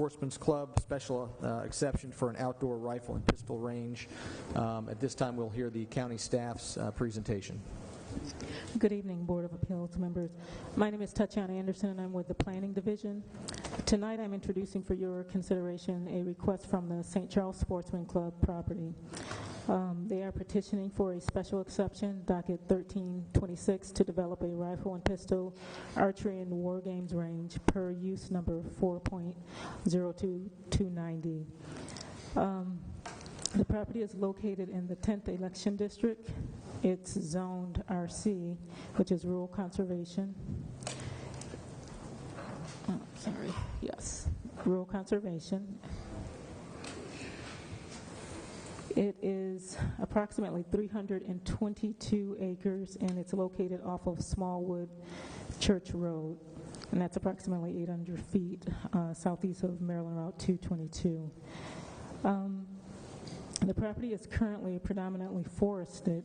Sportsman's Club, special exception for an outdoor rifle and pistol range. At this time, we'll hear the county staff's presentation. Good evening, Board of Appeals members. My name is Tatiana Anderson, and I'm with the Planning Division. Tonight, I'm introducing for your consideration a request from the St. Charles Sportsman Club property. They are petitioning for a special exception, docket 1326, to develop a rifle and pistol archery and war games range per use number 4.02290. The property is located in the 10th election district. It's zoned RC, which is rural conservation. Rural conservation. It is approximately 322 acres, and it's located off of Smallwood Church Road, and that's approximately 800 feet southeast of Maryland Route 222. The property is currently predominantly forested,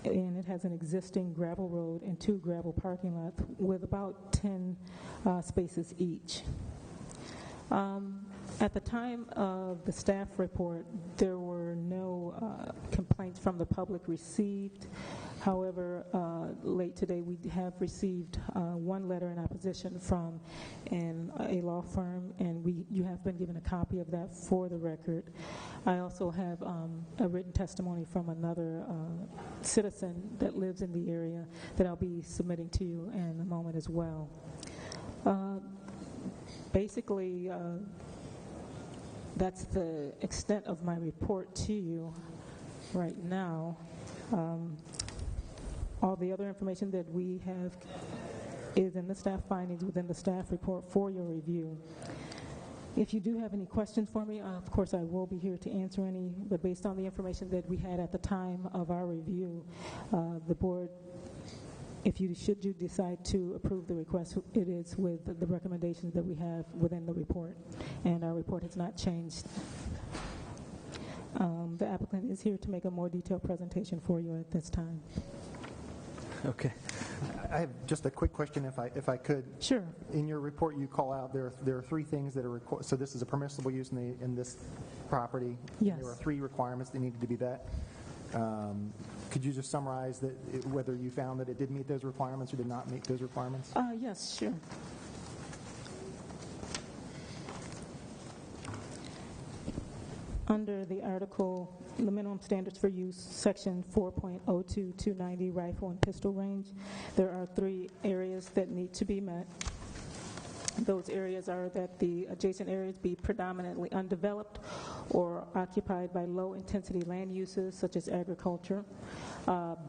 and it has an existing gravel road and 2 gravel parking lots with about 10 spaces each. At the time of the staff report, there were no complaints from the public received. However, late today we have received one letter in opposition from a law firm, and you have been given a copy of that for the record. I also have a written testimony from another citizen that lives in the area that I'll be submitting to you in a moment as well. Basically, that's the extent of my report to you right now. All the other information that we have is in the staff findings within the staff report for your review. If you do have any questions for me, of course I will be here to answer any, but based on the information that we had at the time of our review, the board, if you decide to approve the request, it is with the recommendations that we have within the report, and our report has not changed. The applicant is here to make a more detailed presentation for you at this time. Okay. I have just a quick question, if I could. Sure. In your report, you call out there are 3 things that are required. So this is a permissible use in this property. Yes. There are 3 requirements that needed to be met. Could you just summarize whether you found that it did meet those requirements or did not meet those requirements? Yes, sure. Under the article, the minimum standards for use, section 4.02290, rifle and pistol range, there are 3 areas that need to be met. Those areas are that the adjacent areas be predominantly undeveloped or occupied by low-intensity land uses such as agriculture.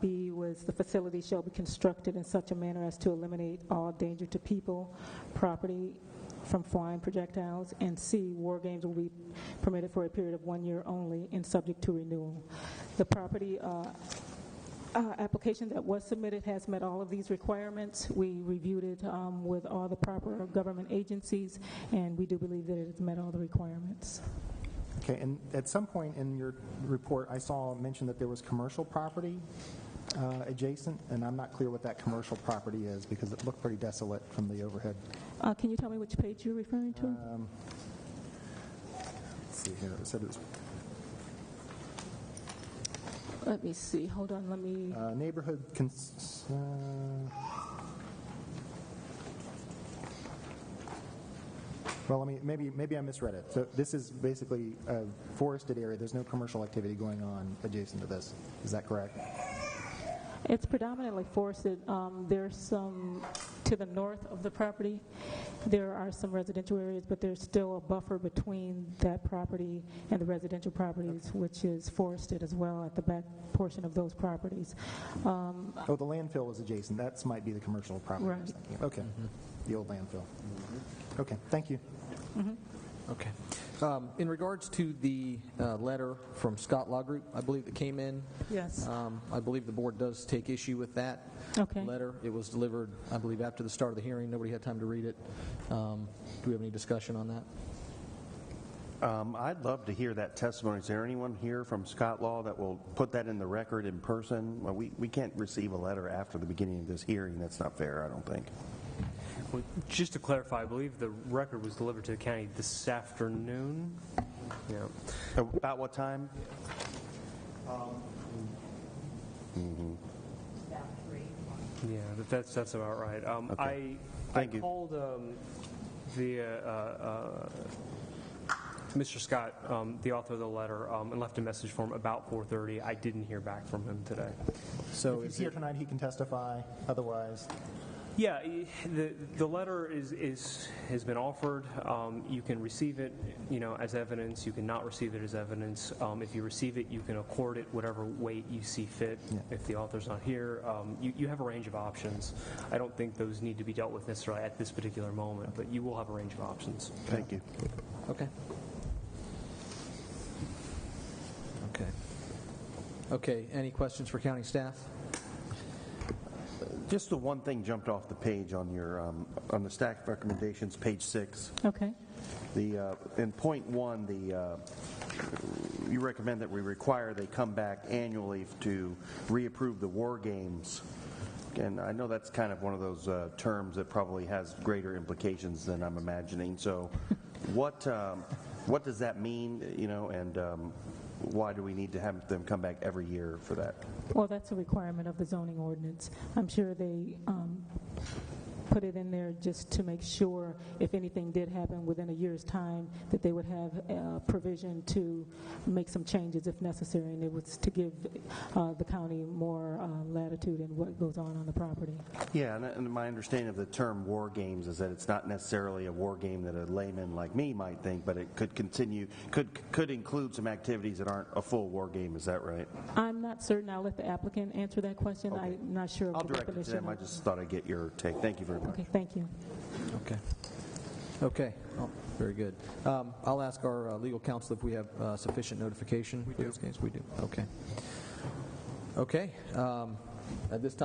B was the facility shall be constructed in such a manner as to eliminate all danger to people, property from flying projectiles. And C, war games will be permitted for a period of 1 year only and subject to renewal. The property application that was submitted has met all of these requirements. We reviewed it with all the proper government agencies, and we do believe that it has met all the requirements. Okay, and at some point in your report, I saw mention that there was commercial property adjacent, and I'm not clear what that commercial property is because it looked pretty desolate from the overhead. Can you tell me which page you're referring to? Let's see here. It said it was. Let me see. Hold on. Let me. Neighborhood. Well, maybe I misread it. So this is basically a forested area. There's no commercial activity going on adjacent to this. Is that correct? It's predominantly forested. There's some to the north of the property. There are some residential areas, but there's still a buffer between that property and the residential properties, which is forested as well at the back portion of those properties. The landfill is adjacent. That might be the commercial property. Right. Okay. Mm-hmm. The old landfill. Mm-hmm. Okay. Thank you. Mm-hmm. Okay. In regards to the letter from Scott Law Group, I believe that came in. Yes. I believe the board does take issue with that letter. It was delivered, I believe, after the start of the hearing. Nobody had time to read it. Do we have any discussion on that? I'd love to hear that testimony. Is there anyone here from Scott Law that will put that in the record in person? Well, we can't receive a letter after the beginning of this hearing. That's not fair, I don't think. Well, just to clarify, I believe the record was delivered to the county this afternoon. Yeah. About what time? Yeah, that's about right. Okay. I called Mr. Scott, the author of the letter, and left a message for him about 4:30. I didn't hear back from him today. So if he's here tonight, he can testify. Otherwise, yeah, the letter has been offered. You can receive it, as evidence. You can not receive it as evidence. If you receive it, you can accord it whatever weight you see fit. Yeah. If the author's not here, you have a range of options. I don't think those need to be dealt with necessarily at this particular moment, but you will have a range of options. Thank you. Okay. Okay. Any questions for county staff? Just the one thing jumped off the page on your on the staff recommendations, page 6. Okay. In point 1, you recommend that we require they come back annually to reapprove the war games. And I know that's kind of one of those terms that probably has greater implications than I'm imagining. So, what does that mean? And why do we need to have them come back every year for that? Well, that's a requirement of the zoning ordinance. I'm sure they put it in there just to make sure if anything did happen within a year's time that they would have a provision to make some changes if necessary, and it was to give the county more latitude in what goes on the property. Yeah, and my understanding of the term war games is that it's not necessarily a war game that a layman like me might think, but it could include some activities that aren't a full war game. Is that right? I'm not certain. I'll let the applicant answer that question. Okay. I'm not sure of I'll the direct it to them. I just thought I'd get your take. Thank you very much. Okay, thank you. Okay. Oh, very good. I'll ask our legal counsel if we have sufficient notification. We do. For this case. We do. Okay. At this time.